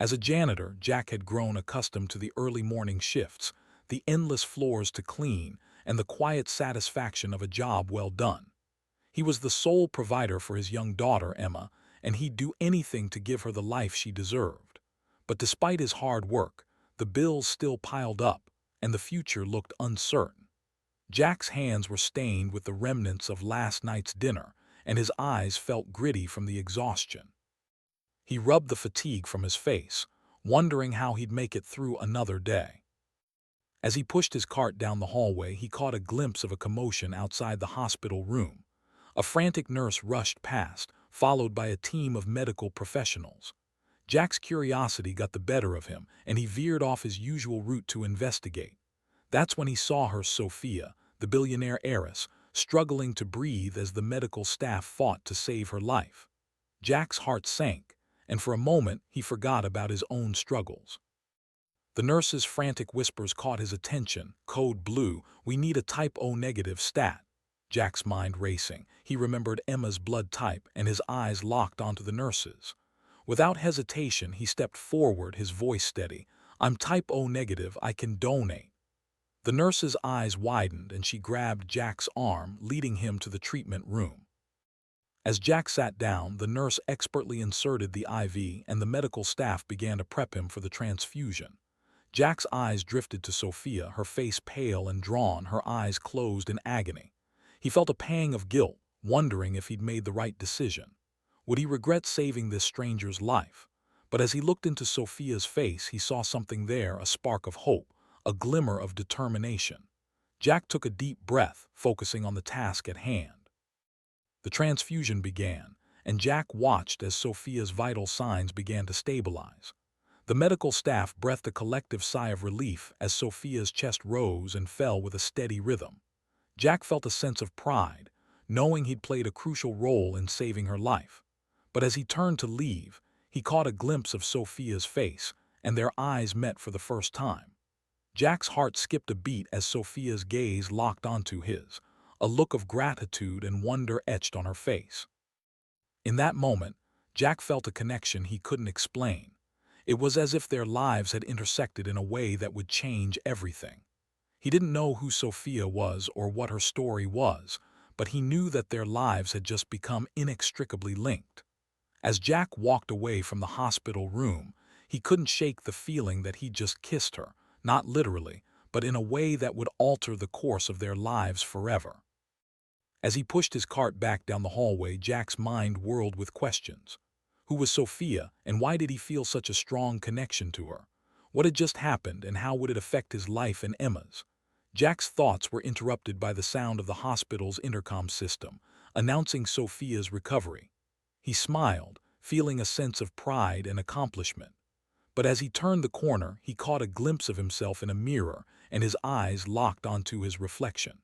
As a janitor, Jack had grown accustomed to the early morning shifts, the endless floors to clean, and the quiet satisfaction of a job well done. He was the sole provider for his young daughter, Emma, and he'd do anything to give her the life she deserved. But despite his hard work, the bills still piled up, and the future looked uncertain. Jack's hands were stained with the remnants of last night's dinner, and his eyes felt gritty from the exhaustion. He rubbed the fatigue from his face, wondering how he'd make it through another day. As he pushed his cart down the hallway, he caught a glimpse of a commotion outside the hospital room. A frantic nurse rushed past, followed by a team of medical professionals. Jack's curiosity got the better of him, and he veered off his usual route to investigate. That's when he saw her, Sophia, the billionaire heiress, struggling to breathe as the medical staff fought to save her life. Jack's heart sank, and for a moment he forgot about his own struggles. The nurse's frantic whispers caught his attention. "Code Blue, we need a type O negative stat." Jack's mind racing. He remembered Emma's blood type, and his eyes locked onto the nurse's. Without hesitation, he stepped forward, his voice steady. "I'm type O negative, I can donate." The nurse's eyes widened, and she grabbed Jack's arm, leading him to the treatment room. As Jack sat down, the nurse expertly inserted the IV, and the medical staff began to prep him for the transfusion. Jack's eyes drifted to Sophia, her face pale and drawn, her eyes closed in agony. He felt a pang of guilt, wondering if he'd made the right decision. Would he regret saving this stranger's life? But as he looked into Sophia's face, he saw something there, a spark of hope, a glimmer of determination. Jack took a deep breath, focusing on the task at hand. The transfusion began, and Jack watched as Sophia's vital signs began to stabilize. The medical staff breathed a collective sigh of relief as Sophia's chest rose and fell with a steady rhythm. Jack felt a sense of pride, knowing he'd played a crucial role in saving her life. But as he turned to leave, he caught a glimpse of Sophia's face, and their eyes met for the first time. Jack's heart skipped a beat as Sophia's gaze locked onto his, a look of gratitude and wonder etched on her face. In that moment, Jack felt a connection he couldn't explain. It was as if their lives had intersected in a way that would change everything. He didn't know who Sophia was or what her story was, but he knew that their lives had just become inextricably linked. As Jack walked away from the hospital room, he couldn't shake the feeling that he'd just kissed her, not literally, but in a way that would alter the course of their lives forever. As he pushed his cart back down the hallway, Jack's mind whirled with questions. Who was Sophia, and why did he feel such a strong connection to her? What had just happened, and how would it affect his life and Emma's? Jack's thoughts were interrupted by the sound of the hospital's intercom system, announcing Sophia's recovery. He smiled, feeling a sense of pride and accomplishment. But as he turned the corner, he caught a glimpse of himself in a mirror, and his eyes locked onto his reflection.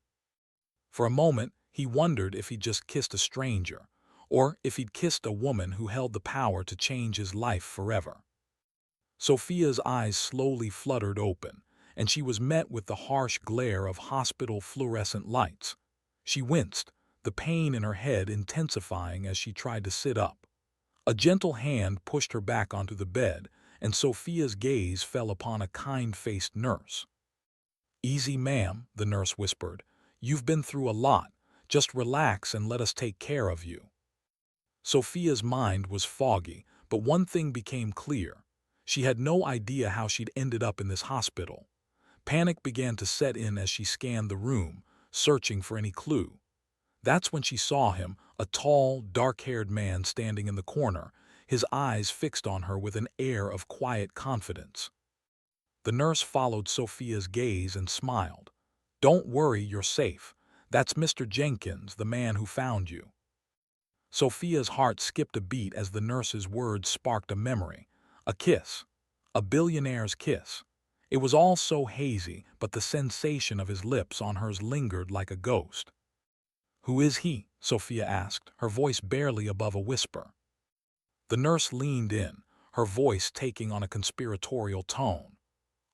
For a moment, he wondered if he'd just kissed a stranger, or if he'd kissed a woman who held the power to change his life forever. Sophia's eyes slowly fluttered open, and she was met with the harsh glare of hospital fluorescent lights. She winced, the pain in her head intensifying as she tried to sit up. A gentle hand pushed her back onto the bed, and Sophia's gaze fell upon a kind-faced nurse. "Easy, ma'am," the nurse whispered. "You've been through a lot. Just relax and let us take care of you." Sophia's mind was foggy, but one thing became clear. She had no idea how she'd ended up in this hospital. Panic began to set in as she scanned the room, searching for any clue. That's when she saw him, a tall, dark-haired man standing in the corner, his eyes fixed on her with an air of quiet confidence. The nurse followed Sophia's gaze and smiled. "Don't worry, you're safe. That's Mr. Jenkins, the man who found you." Sophia's heart skipped a beat as the nurse's words sparked a memory. A kiss. A billionaire's kiss. It was all so hazy, but the sensation of his lips on hers lingered like a ghost. "Who is he?" Sophia asked, her voice barely above a whisper. The nurse leaned in, her voice taking on a conspiratorial tone.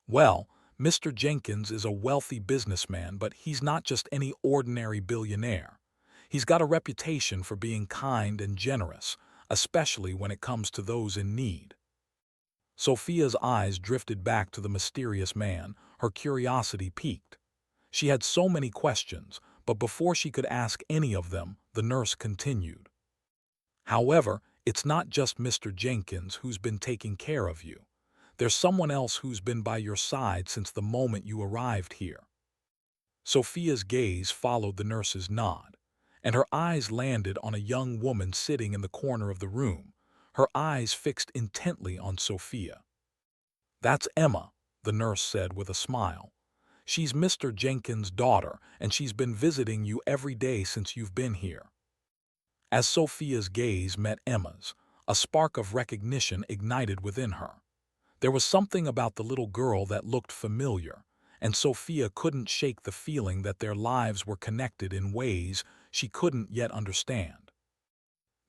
"Well, Mr. Jenkins is a wealthy businessman, but he's not just any ordinary billionaire. He's got a reputation for being kind and generous, especially when it comes to those in need." Sophia's eyes drifted back to the mysterious man, her curiosity piqued. She had so many questions, but before she could ask any of them, the nurse continued. However, it's not just Mr. Jenkins who's been taking care of you. There's someone else who's been by your side since the moment you arrived here. Sophia's gaze followed the nurse's nod, and her eyes landed on a young woman sitting in the corner of the room, her eyes fixed intently on Sophia. "That's Emma," the nurse said with a smile. "She's Mr. Jenkins' daughter, and she's been visiting you every day since you've been here." As Sophia's gaze met Emma's, a spark of recognition ignited within her. There was something about the little girl that looked familiar, and Sophia couldn't shake the feeling that their lives were connected in ways she couldn't yet understand.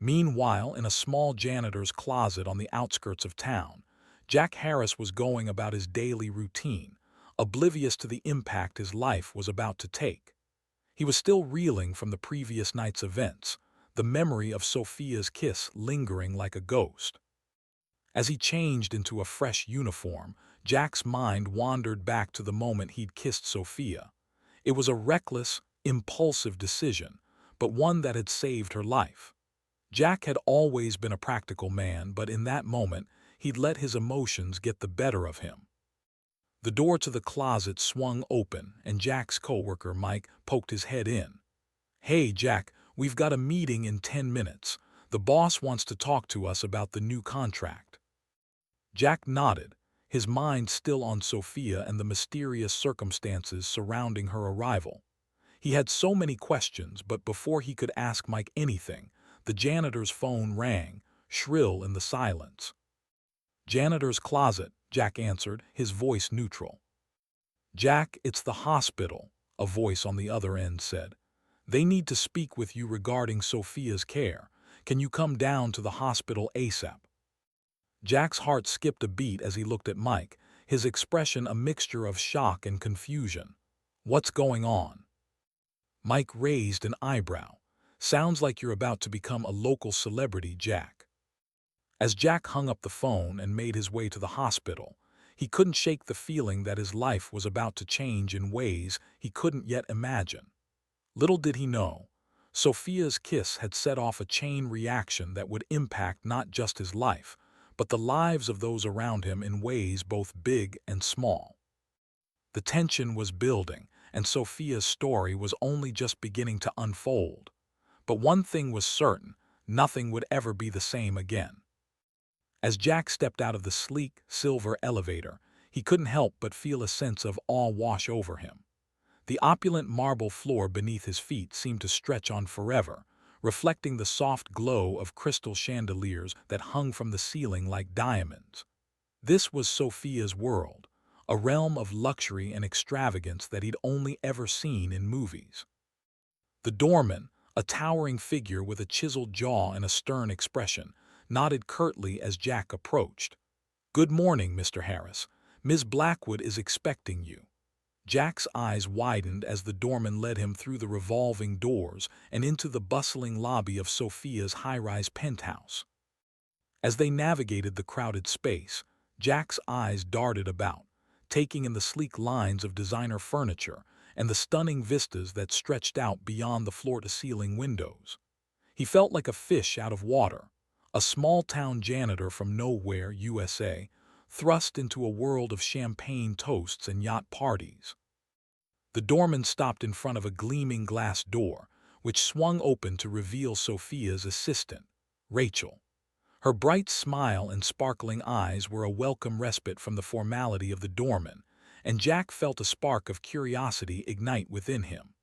Meanwhile, in a small janitor's closet on the outskirts of town, Jack Harris was going about his daily routine, oblivious to the impact his life was about to take. He was still reeling from the previous night's events, the memory of Sophia's kiss lingering like a ghost. As he changed into a fresh uniform, Jack's mind wandered back to the moment he'd kissed Sophia. It was a reckless, impulsive decision, but one that had saved her life. Jack had always been a practical man, but in that moment, he'd let his emotions get the better of him. The door to the closet swung open, and Jack's coworker, Mike, poked his head in. "Hey, Jack, we've got a meeting in 10 minutes. The boss wants to talk to us about the new contract." Jack nodded, his mind still on Sophia and the mysterious circumstances surrounding her arrival. He had so many questions, but before he could ask Mike anything, the janitor's phone rang, shrill in the silence. "Janitor's closet," Jack answered, his voice neutral. "Jack, it's the hospital," a voice on the other end said. "They need to speak with you regarding Sophia's care. Can you come down to the hospital ASAP?" Jack's heart skipped a beat as he looked at Mike, his expression a mixture of shock and confusion. "What's going on?" Mike raised an eyebrow. "Sounds like you're about to become a local celebrity, Jack." As Jack hung up the phone and made his way to the hospital, he couldn't shake the feeling that his life was about to change in ways he couldn't yet imagine. Little did he know, Sophia's kiss had set off a chain reaction that would impact not just his life, but the lives of those around him in ways both big and small. The tension was building, and Sophia's story was only just beginning to unfold. But one thing was certain, nothing would ever be the same again. As Jack stepped out of the sleek, silver elevator, he couldn't help but feel a sense of awe wash over him. The opulent marble floor beneath his feet seemed to stretch on forever, reflecting the soft glow of crystal chandeliers that hung from the ceiling like diamonds. This was Sophia's world, a realm of luxury and extravagance that he'd only ever seen in movies. The doorman, a towering figure with a chiseled jaw and a stern expression, nodded curtly as Jack approached. "Good morning, Mr. Harris. Ms. Blackwood is expecting you." Jack's eyes widened as the doorman led him through the revolving doors and into the bustling lobby of Sophia's high-rise penthouse. As they navigated the crowded space, Jack's eyes darted about, taking in the sleek lines of designer furniture and the stunning vistas that stretched out beyond the floor-to-ceiling windows. He felt like a fish out of water, a small-town janitor from nowhere, USA, thrust into a world of champagne toasts and yacht parties. The doorman stopped in front of a gleaming glass door, which swung open to reveal Sophia's assistant, Rachel. Her bright smile and sparkling eyes were a welcome respite from the formality of the doorman, and Jack felt a spark of curiosity ignite within him.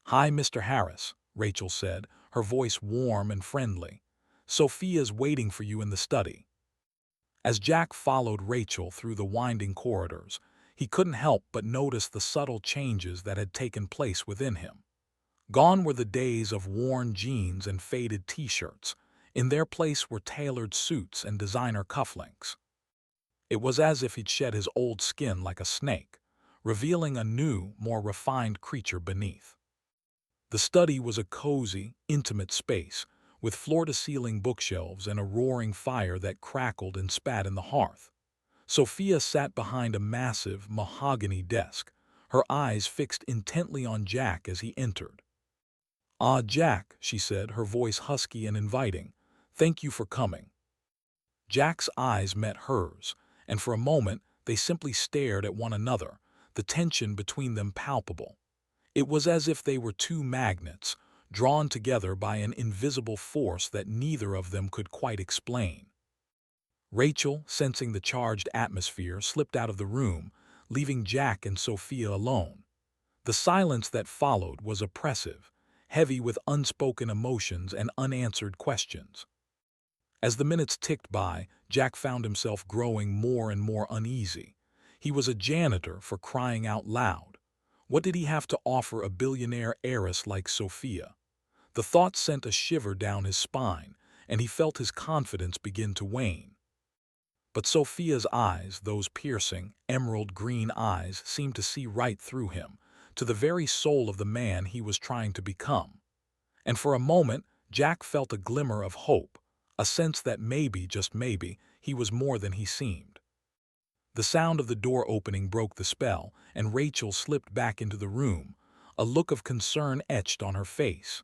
"Hi, Mr. Harris," Rachel said, her voice warm and friendly. "Sophia's waiting for you in the study." As Jack followed Rachel through the winding corridors, he couldn't help but notice the subtle changes that had taken place within him. Gone were the days of worn jeans and faded t-shirts. In their place were tailored suits and designer cufflinks. It was as if he'd shed his old skin like a snake, revealing a new, more refined creature beneath. The study was a cozy, intimate space, with floor-to-ceiling bookshelves and a roaring fire that crackled and spat in the hearth. Sophia sat behind a massive mahogany desk, her eyes fixed intently on Jack as he entered. "Ah, Jack," she said, her voice husky and inviting. "Thank you for coming." Jack's eyes met hers, and for a moment they simply stared at one another, the tension between them palpable. It was as if they were two magnets, drawn together by an invisible force that neither of them could quite explain. Rachel, sensing the charged atmosphere, slipped out of the room, leaving Jack and Sophia alone. The silence that followed was oppressive, heavy with unspoken emotions and unanswered questions. As the minutes ticked by, Jack found himself growing more and more uneasy. He was a janitor, for crying out loud. What did he have to offer a billionaire heiress like Sophia? The thought sent a shiver down his spine, and he felt his confidence begin to wane. But Sophia's eyes, those piercing, emerald-green eyes, seemed to see right through him, to the very soul of the man he was trying to become. And for a moment, Jack felt a glimmer of hope, a sense that maybe, just maybe, he was more than he seemed. The sound of the door opening broke the spell, and Rachel slipped back into the room, a look of concern etched on her face.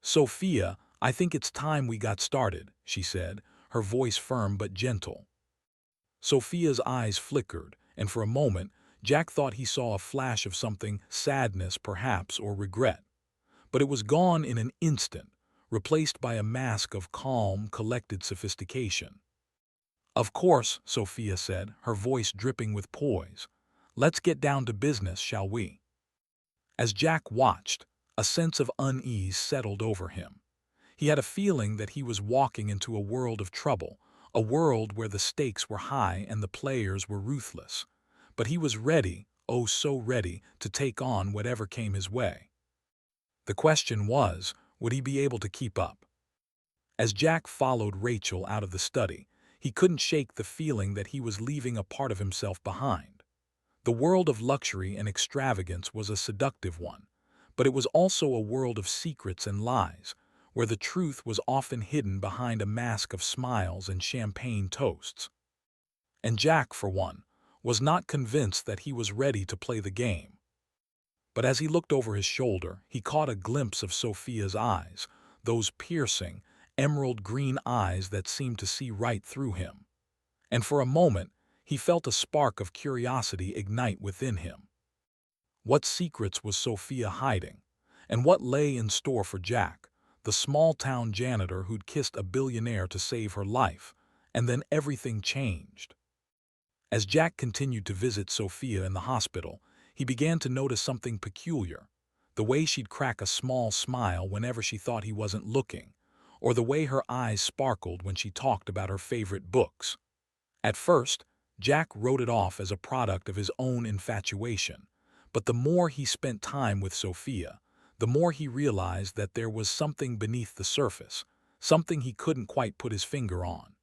"Sophia, I think it's time we got started," she said, her voice firm but gentle. Sophia's eyes flickered, and for a moment, Jack thought he saw a flash of something, sadness perhaps, or regret. But it was gone in an instant, replaced by a mask of calm, collected sophistication. "Of course," Sophia said, her voice dripping with poise. "Let's get down to business, shall we?" As Jack watched, a sense of unease settled over him. He had a feeling that he was walking into a world of trouble, a world where the stakes were high and the players were ruthless. But he was ready, oh so ready, to take on whatever came his way. The question was, would he be able to keep up? As Jack followed Rachel out of the study, he couldn't shake the feeling that he was leaving a part of himself behind. The world of luxury and extravagance was a seductive one, but it was also a world of secrets and lies, where the truth was often hidden behind a mask of smiles and champagne toasts. And Jack, for one, was not convinced that he was ready to play the game. But as he looked over his shoulder, he caught a glimpse of Sophia's eyes, those piercing, emerald-green eyes that seemed to see right through him. And for a moment, he felt a spark of curiosity ignite within him. What secrets was Sophia hiding? And what lay in store for Jack, the small-town janitor who'd kissed a billionaire to save her life, and then everything changed? As Jack continued to visit Sophia in the hospital, he began to notice something peculiar. The way she'd crack a small smile whenever she thought he wasn't looking, or the way her eyes sparkled when she talked about her favorite books. At first, Jack wrote it off as a product of his own infatuation, but the more he spent time with Sophia, the more he realized that there was something beneath the surface, something he couldn't quite put his finger on.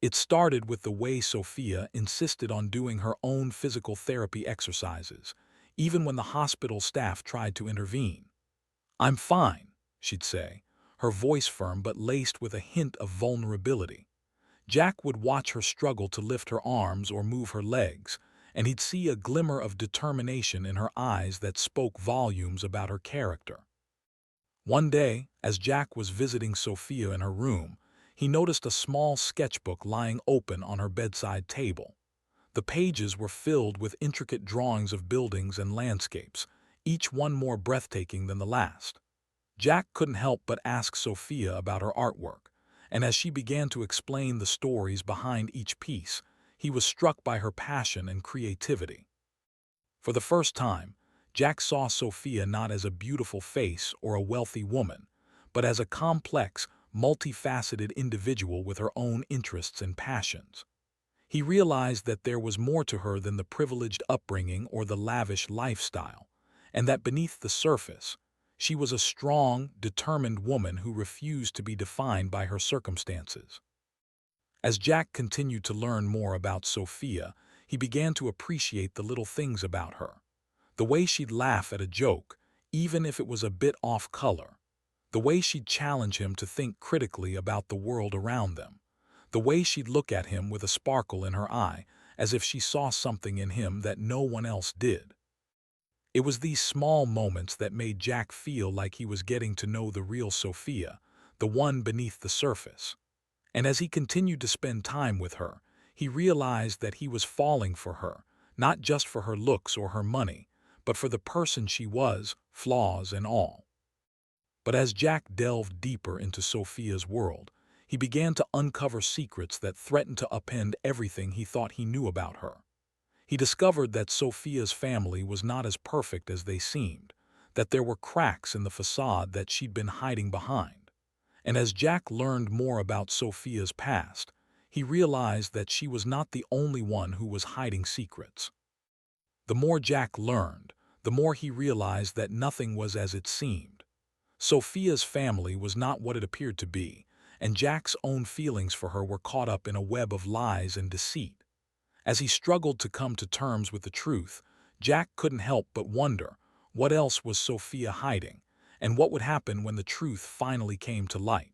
It started with the way Sophia insisted on doing her own physical therapy exercises, even when the hospital staff tried to intervene. "I'm fine," she'd say, her voice firm but laced with a hint of vulnerability. Jack would watch her struggle to lift her arms or move her legs, and he'd see a glimmer of determination in her eyes that spoke volumes about her character. One day, as Jack was visiting Sophia in her room, he noticed a small sketchbook lying open on her bedside table. The pages were filled with intricate drawings of buildings and landscapes, each one more breathtaking than the last. Jack couldn't help but ask Sophia about her artwork, and as she began to explain the stories behind each piece, he was struck by her passion and creativity. For the first time, Jack saw Sophia not as a beautiful face or a wealthy woman, but as a complex, multifaceted individual with her own interests and passions. He realized that there was more to her than the privileged upbringing or the lavish lifestyle, and that beneath the surface, she was a strong, determined woman who refused to be defined by her circumstances. As Jack continued to learn more about Sophia, he began to appreciate the little things about her. The way she'd laugh at a joke, even if it was a bit off color. The way she'd challenge him to think critically about the world around them. The The way she'd look at him with a sparkle in her eye, as if she saw something in him that no one else did. It was these small moments that made Jack feel like he was getting to know the real Sophia, the one beneath the surface. And as he continued to spend time with her, he realized that he was falling for her, not just for her looks or her money, but for the person she was, flaws and all. But as Jack delved deeper into Sophia's world, he began to uncover secrets that threatened to upend everything he thought he knew about her. He discovered that Sophia's family was not as perfect as they seemed, that there were cracks in the facade that she'd been hiding behind. And as Jack learned more about Sophia's past, he realized that she was not the only one who was hiding secrets. The more Jack learned, the more he realized that nothing was as it seemed. Sophia's family was not what it appeared to be, and Jack's own feelings for her were caught up in a web of lies and deceit. As he struggled to come to terms with the truth, Jack couldn't help but wonder, what else was Sophia hiding, and what would happen when the truth finally came to light?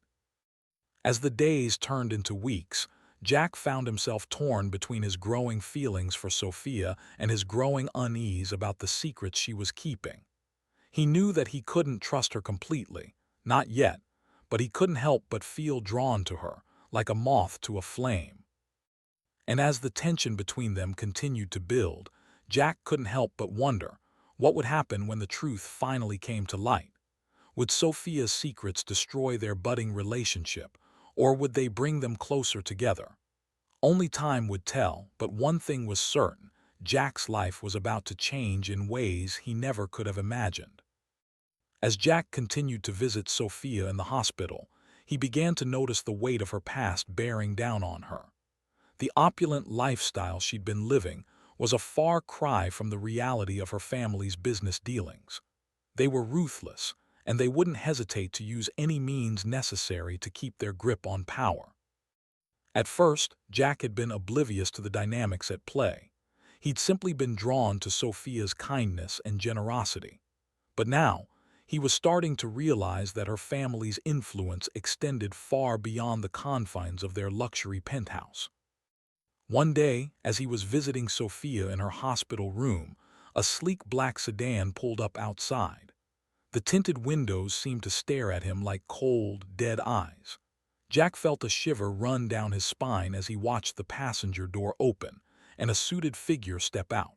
As the days turned into weeks, Jack found himself torn between his growing feelings for Sophia and his growing unease about the secrets she was keeping. He knew that he couldn't trust her completely, not yet, but he couldn't help but feel drawn to her, like a moth to a flame. And as the tension between them continued to build, Jack couldn't help but wonder, what would happen when the truth finally came to light? Would Sophia's secrets destroy their budding relationship, or would they bring them closer together? Only time would tell, but one thing was certain, Jack's life was about to change in ways he never could have imagined. As Jack continued to visit Sophia in the hospital, he began to notice the weight of her past bearing down on her. The opulent lifestyle she'd been living was a far cry from the reality of her family's business dealings. They were ruthless, and they wouldn't hesitate to use any means necessary to keep their grip on power. At first, Jack had been oblivious to the dynamics at play. He'd simply been drawn to Sophia's kindness and generosity. But now, he was starting to realize that her family's influence extended far beyond the confines of their luxury penthouse. One day, as he was visiting Sophia in her hospital room, a sleek black sedan pulled up outside. The tinted windows seemed to stare at him like cold, dead eyes. Jack felt a shiver run down his spine as he watched the passenger door open and a suited figure step out.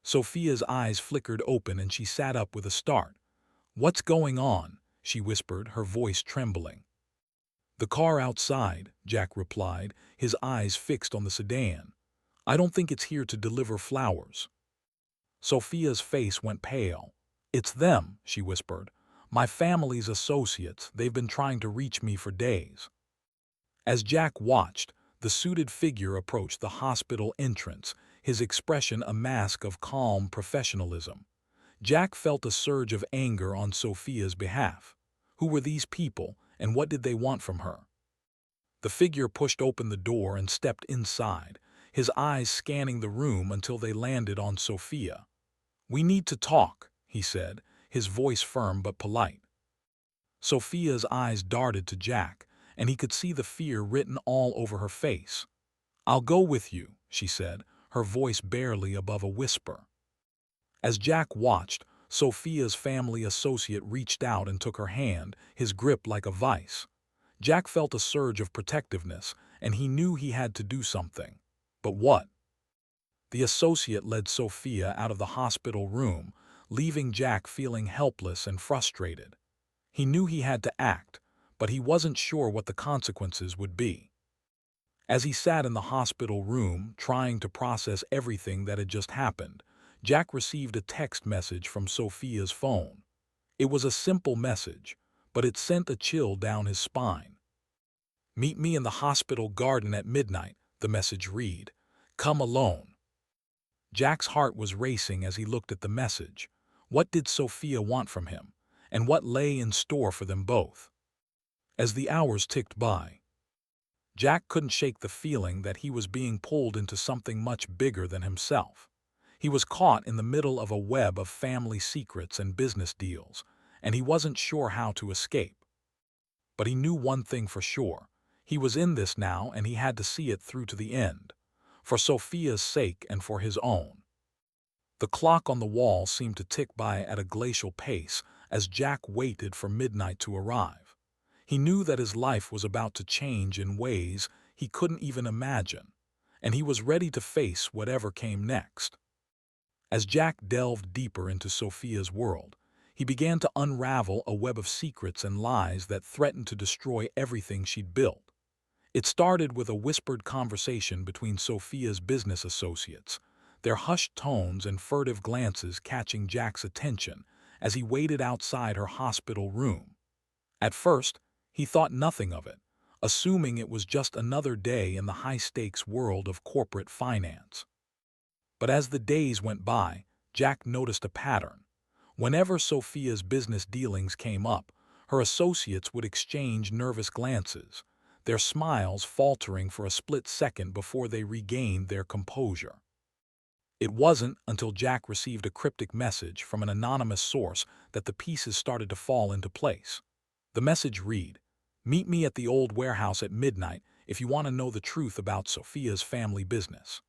Sophia's eyes flickered open and she sat up with a start. "What's going on?" she whispered, her voice trembling. "The car outside," Jack replied, his eyes fixed on the sedan. "I don't think it's here to deliver flowers." Sophia's face went pale. "It's them," she whispered. "My family's associates. They've been trying to reach me for days." As Jack watched, the suited figure approached the hospital entrance, his expression a mask of calm professionalism. Jack felt a surge of anger on Sophia's behalf. Who were these people, and what did they want from her? The figure pushed open the door and stepped inside, his eyes scanning the room until they landed on Sophia. "We need to talk," he said, his voice firm but polite. Sophia's eyes darted to Jack, and he could see the fear written all over her face. "I'll go with you," she said, her voice barely above a whisper. As Jack watched, Sophia's family associate reached out and took her hand, his grip like a vice. Jack felt a surge of protectiveness, and he knew he had to do something. But what? The associate led Sophia out of the hospital room, leaving Jack feeling helpless and frustrated. He knew he had to act, but he wasn't sure what the consequences would be. As he sat in the hospital room, trying to process everything that had just happened, Jack received a text message from Sophia's phone. It was a simple message, but it sent a chill down his spine. "Meet me in the hospital garden at midnight," the message read. "Come alone." Jack's heart was racing as he looked at the message. What did Sophia want from him, and what lay in store for them both? As the hours ticked by, Jack couldn't shake the feeling that he was being pulled into something much bigger than himself. He was caught in the middle of a web of family secrets and business deals, and he wasn't sure how to escape. But he knew one thing for sure. He was in this now, and he had to see it through to the end, for Sophia's sake and for his own. The clock on the wall seemed to tick by at a glacial pace as Jack waited for midnight to arrive. He knew that his life was about to change in ways he couldn't even imagine, and he was ready to face whatever came next. As Jack delved deeper into Sophia's world, he began to unravel a web of secrets and lies that threatened to destroy everything she'd built. It started with a whispered conversation between Sophia's business associates, their hushed tones and furtive glances catching Jack's attention as he waited outside her hospital room. At first, he thought nothing of it, assuming it was just another day in the high-stakes world of corporate finance. But as the days went by, Jack noticed a pattern. Whenever Sophia's business dealings came up, her associates would exchange nervous glances, their smiles faltering for a split second before they regained their composure. It wasn't until Jack received a cryptic message from an anonymous source that the pieces started to fall into place. The message read, "Meet me at the old warehouse at midnight if you want to know the truth about Sophia's family business."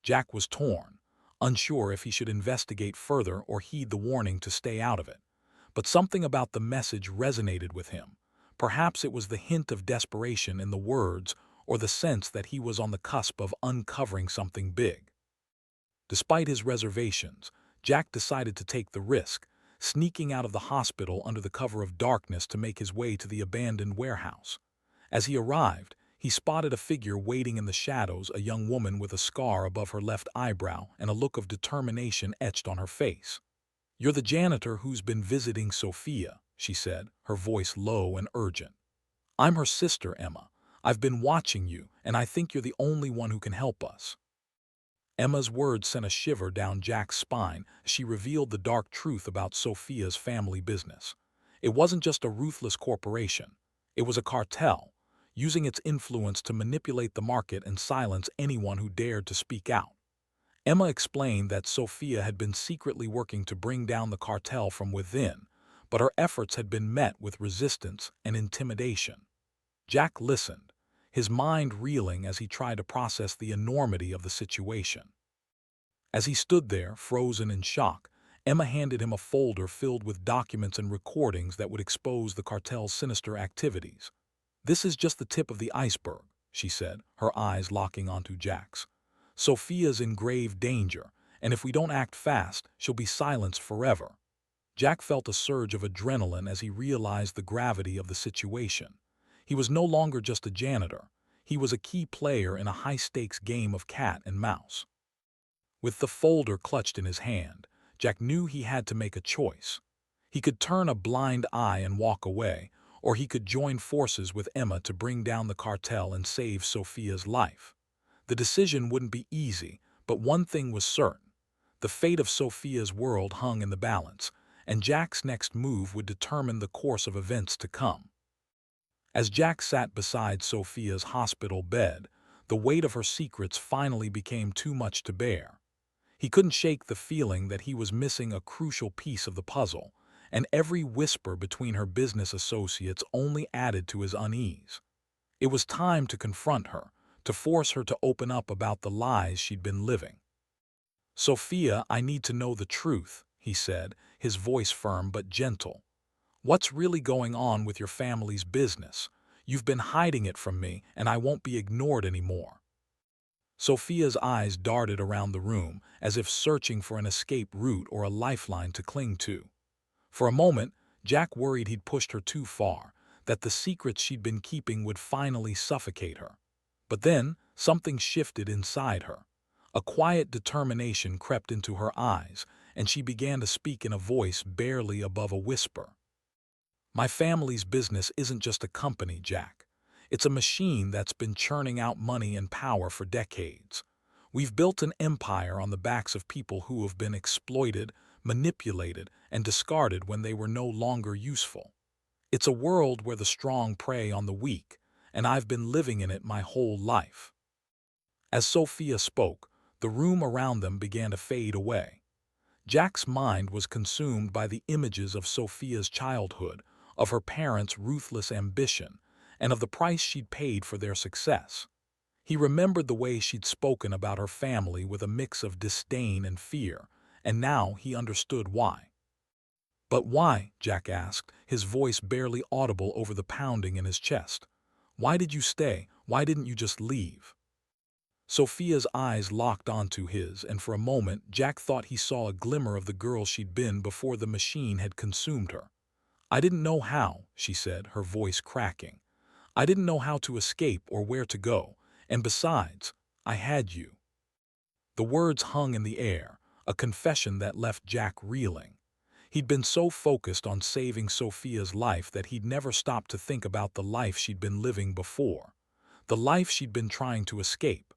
Jack was torn, unsure if he should investigate further or heed the warning to stay out of it. But something about the message resonated with him. Perhaps it was the hint of desperation in the words or the sense that he was on the cusp of uncovering something big. Despite his reservations, Jack decided to take the risk, sneaking out of the hospital under the cover of darkness to make his way to the abandoned warehouse. As he arrived, he spotted a figure waiting in the shadows, a young woman with a scar above her left eyebrow and a look of determination etched on her face. "You're the janitor who's been visiting Sophia," she said, her voice low and urgent. "I'm her sister, Emma. I've been watching you, and I think you're the only one who can help us." Emma's words sent a shiver down Jack's spine as she revealed the dark truth about Sophia's family business. It wasn't just a ruthless corporation. It was a cartel, using its influence to manipulate the market and silence anyone who dared to speak out. Emma explained that Sophia had been secretly working to bring down the cartel from within, but her efforts had been met with resistance and intimidation. Jack listened, his mind reeling as he tried to process the enormity of the situation. As he stood there, frozen in shock, Emma handed him a folder filled with documents and recordings that would expose the cartel's sinister activities. "This is just the tip of the iceberg," she said, her eyes locking onto Jack's. "Sophia's in grave danger, and if we don't act fast, she'll be silenced forever." Jack felt a surge of adrenaline as he realized the gravity of the situation. He was no longer just a janitor. He was a key player in a high-stakes game of cat and mouse. With the folder clutched in his hand, Jack knew he had to make a choice. He could turn a blind eye and walk away, or he could join forces with Emma to bring down the cartel and save Sophia's life. The decision wouldn't be easy, but one thing was certain. The fate of Sophia's world hung in the balance, and Jack's next move would determine the course of events to come. As Jack sat beside Sophia's hospital bed, the weight of her secrets finally became too much to bear. He couldn't shake the feeling that he was missing a crucial piece of the puzzle, and every whisper between her business associates only added to his unease. It was time to confront her, to force her to open up about the lies she'd been living. "Sophia, I need to know the truth," he said, his voice firm but gentle. "What's really going on with your family's business? You've been hiding it from me, and I won't be ignored anymore." Sophia's eyes darted around the room, as if searching for an escape route or a lifeline to cling to. For a moment, Jack worried he'd pushed her too far, that the secrets she'd been keeping would finally suffocate her. But then, something shifted inside her. A quiet determination crept into her eyes, and she began to speak in a voice barely above a whisper. "My family's business isn't just a company, Jack. It's a machine that's been churning out money and power for decades. We've built an empire on the backs of people who have been exploited, manipulated, and discarded when they were no longer useful. It's a world where the strong prey on the weak, and I've been living in it my whole life." As Sophia spoke, the room around them began to fade away. Jack's mind was consumed by the images of Sophia's childhood, of her parents' ruthless ambition, and of the price she'd paid for their success. He remembered the way she'd spoken about her family with a mix of disdain and fear, and now he understood why. "But why?" Jack asked, his voice barely audible over the pounding in his chest. "Why did you stay? Why didn't you just leave?" Sophia's eyes locked onto his, and for a moment Jack thought he saw a glimmer of the girl she'd been before the machine had consumed her. "I didn't know how," she said, her voice cracking. "I didn't know how to escape or where to go, and besides, I had you." The words hung in the air, a confession that left Jack reeling. He'd been so focused on saving Sophia's life that he'd never stopped to think about the life she'd been living before, the life she'd been trying to escape.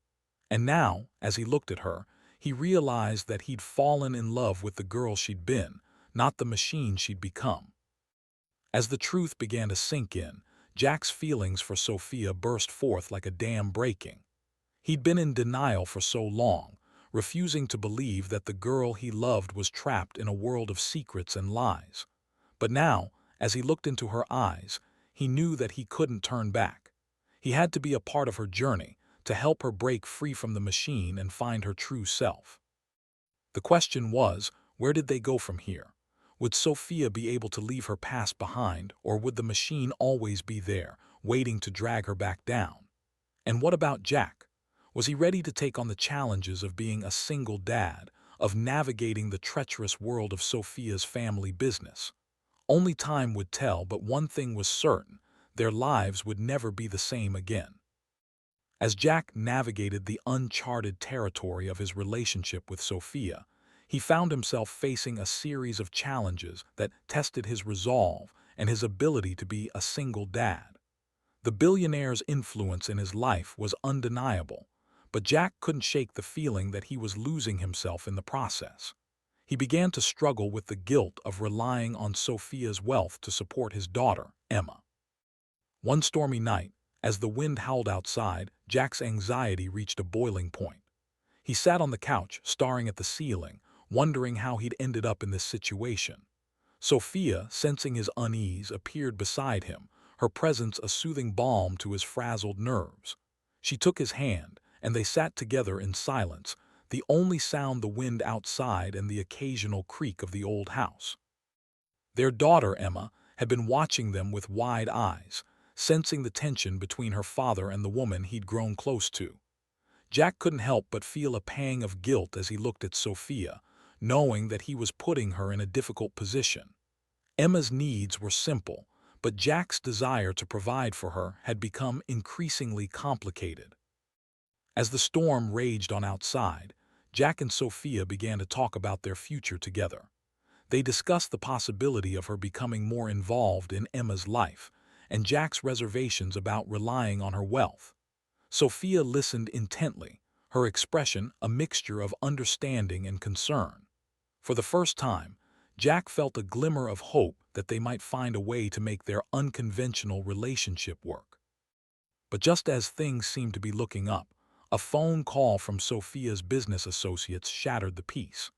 And now, as he looked at her, he realized that he'd fallen in love with the girl she'd been, not the machine she'd become. As the truth began to sink in, Jack's feelings for Sophia burst forth like a dam breaking. He'd been in denial for so long, refusing to believe that the girl he loved was trapped in a world of secrets and lies. But now, as he looked into her eyes, he knew that he couldn't turn back. He had to be a part of her journey, to help her break free from the machine and find her true self. The question was, where did they go from here? Would Sophia be able to leave her past behind, or would the machine always be there, waiting to drag her back down? And what about Jack? Was he ready to take on the challenges of being a single dad, of navigating the treacherous world of Sophia's family business? Only time would tell, but one thing was certain: their lives would never be the same again. As Jack navigated the uncharted territory of his relationship with Sophia, he found himself facing a series of challenges that tested his resolve and his ability to be a single dad. The billionaire's influence in his life was undeniable, but Jack couldn't shake the feeling that he was losing himself in the process. He began to struggle with the guilt of relying on Sophia's wealth to support his daughter, Emma. One stormy night, as the wind howled outside, Jack's anxiety reached a boiling point. He sat on the couch, staring at the ceiling, wondering how he'd ended up in this situation. Sophia, sensing his unease, appeared beside him, her presence a soothing balm to his frazzled nerves. She took his hand, and they sat together in silence, the only sound the wind outside and the occasional creak of the old house. Their daughter, Emma, had been watching them with wide eyes, sensing the tension between her father and the woman he'd grown close to. Jack couldn't help but feel a pang of guilt as he looked at Sophia, knowing that he was putting her in a difficult position. Emma's needs were simple, but Jack's desire to provide for her had become increasingly complicated. As the storm raged on outside, Jack and Sophia began to talk about their future together. They discussed the possibility of her becoming more involved in Emma's life, and Jack's reservations about relying on her wealth. Sophia listened intently, her expression a mixture of understanding and concern. For the first time, Jack felt a glimmer of hope that they might find a way to make their unconventional relationship work. But just as things seemed to be looking up, a phone call from Sophia's business associates shattered the peace.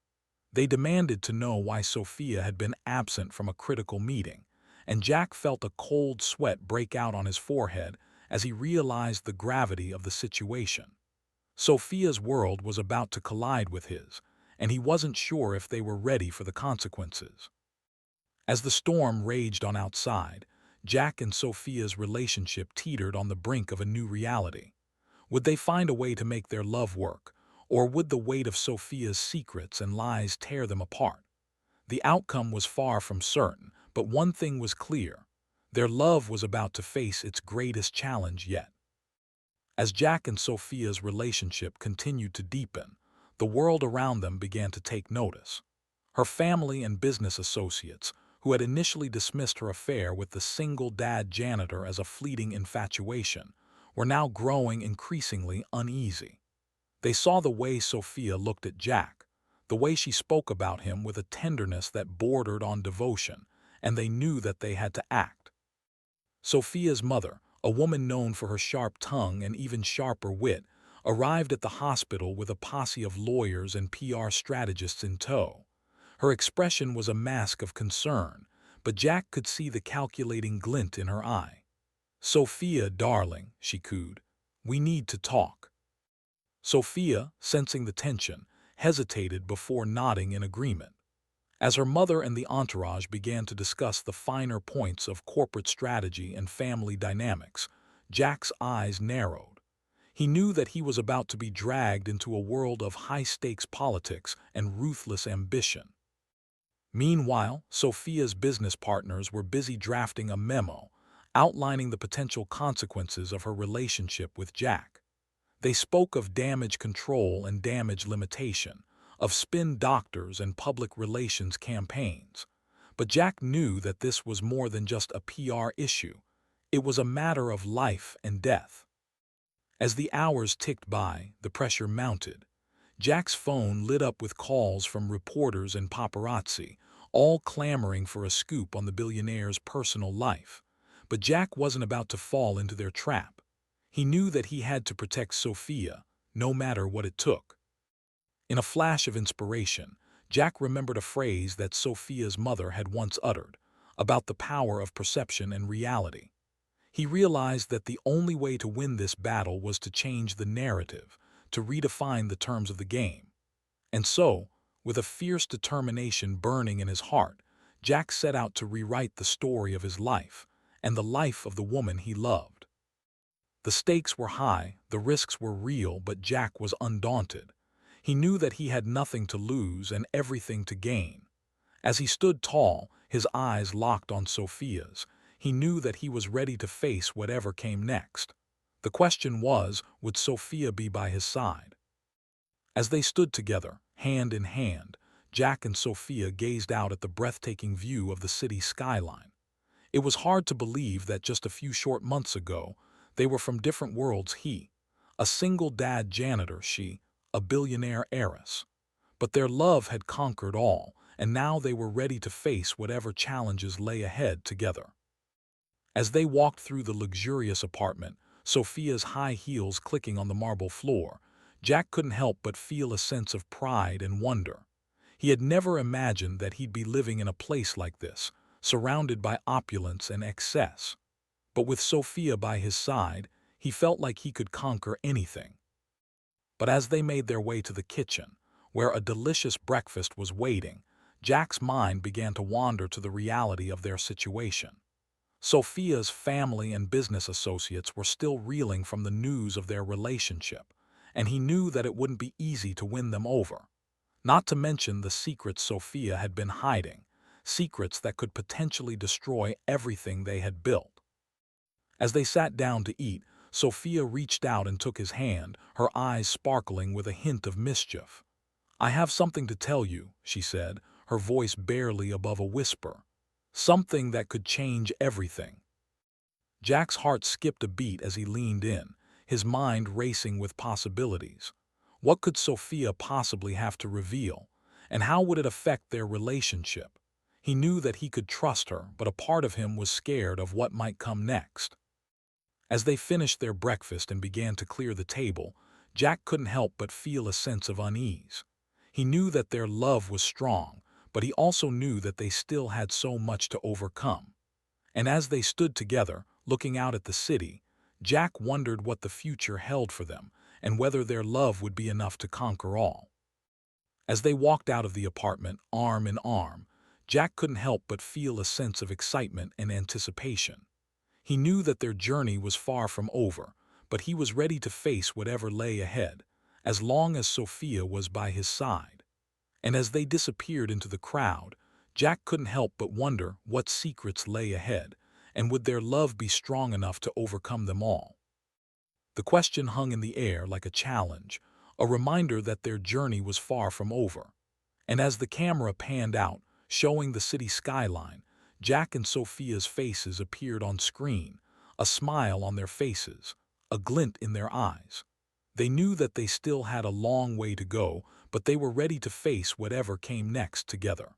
They demanded to know why Sophia had been absent from a critical meeting, and Jack felt a cold sweat break out on his forehead as he realized the gravity of the situation. Sophia's world was about to collide with his, and he wasn't sure if they were ready for the consequences. As the storm raged on outside, Jack and Sophia's relationship teetered on the brink of a new reality. Would they find a way to make their love work, or would the weight of Sophia's secrets and lies tear them apart? The outcome was far from certain, but one thing was clear: their love was about to face its greatest challenge yet. As Jack and Sophia's relationship continued to deepen, the world around them began to take notice. Her family and business associates, who had initially dismissed her affair with the single-dad janitor as a fleeting infatuation, were now growing increasingly uneasy. They saw the way Sophia looked at Jack, the way she spoke about him with a tenderness that bordered on devotion, and they knew that they had to act. Sophia's mother, a woman known for her sharp tongue and even sharper wit, arrived at the hospital with a posse of lawyers and PR strategists in tow. Her expression was a mask of concern, but Jack could see the calculating glint in her eye. "Sophia, darling," she cooed, "we need to talk." Sophia, sensing the tension, hesitated before nodding in agreement. As her mother and the entourage began to discuss the finer points of corporate strategy and family dynamics, Jack's eyes narrowed. He knew that he was about to be dragged into a world of high-stakes politics and ruthless ambition. Meanwhile, Sophia's business partners were busy drafting a memo outlining the potential consequences of her relationship with Jack. They spoke of damage control and damage limitation, of spin doctors and public relations campaigns. But Jack knew that this was more than just a PR issue. It was a matter of life and death. As the hours ticked by, the pressure mounted. Jack's phone lit up with calls from reporters and paparazzi, all clamoring for a scoop on the billionaire's personal life. But Jack wasn't about to fall into their trap. He knew that he had to protect Sophia, no matter what it took. In a flash of inspiration, Jack remembered a phrase that Sophia's mother had once uttered, about the power of perception and reality. He realized that the only way to win this battle was to change the narrative, to redefine the terms of the game. And so, with a fierce determination burning in his heart, Jack set out to rewrite the story of his life, and the life of the woman he loved. The stakes were high, the risks were real, but Jack was undaunted. He knew that he had nothing to lose and everything to gain. As he stood tall, his eyes locked on Sophia's, he knew that he was ready to face whatever came next. The question was, would Sophia be by his side? As they stood together, hand in hand, Jack and Sophia gazed out at the breathtaking view of the city skyline. It was hard to believe that just a few short months ago, they were from different worlds. He, a single dad janitor, she, a billionaire heiress. But their love had conquered all, and now they were ready to face whatever challenges lay ahead together. As they walked through the luxurious apartment, Sophia's high heels clicking on the marble floor, Jack couldn't help but feel a sense of pride and wonder. He had never imagined that he'd be living in a place like this, surrounded by opulence and excess. But with Sophia by his side, he felt like he could conquer anything. But as they made their way to the kitchen, where a delicious breakfast was waiting, Jack's mind began to wander to the reality of their situation. Sophia's family and business associates were still reeling from the news of their relationship, and he knew that it wouldn't be easy to win them over. Not to mention the secrets Sophia had been hiding, secrets that could potentially destroy everything they had built. As they sat down to eat, Sophia reached out and took his hand, her eyes sparkling with a hint of mischief. "I have something to tell you," she said, her voice barely above a whisper. "Something that could change everything." Jack's heart skipped a beat as he leaned in, his mind racing with possibilities. What could Sophia possibly have to reveal, and how would it affect their relationship? He knew that he could trust her, but a part of him was scared of what might come next. As they finished their breakfast and began to clear the table, Jack couldn't help but feel a sense of unease. He knew that their love was strong, but he also knew that they still had so much to overcome. And as they stood together, looking out at the city, Jack wondered what the future held for them and whether their love would be enough to conquer all. As they walked out of the apartment, arm in arm, Jack couldn't help but feel a sense of excitement and anticipation. He knew that their journey was far from over, but he was ready to face whatever lay ahead, as long as Sophia was by his side. And as they disappeared into the crowd, Jack couldn't help but wonder what secrets lay ahead, and would their love be strong enough to overcome them all. The question hung in the air like a challenge, a reminder that their journey was far from over. And as the camera panned out, showing the city skyline, Jack and Sophia's faces appeared on screen, a smile on their faces, a glint in their eyes. They knew that they still had a long way to go, but they were ready to face whatever came next together.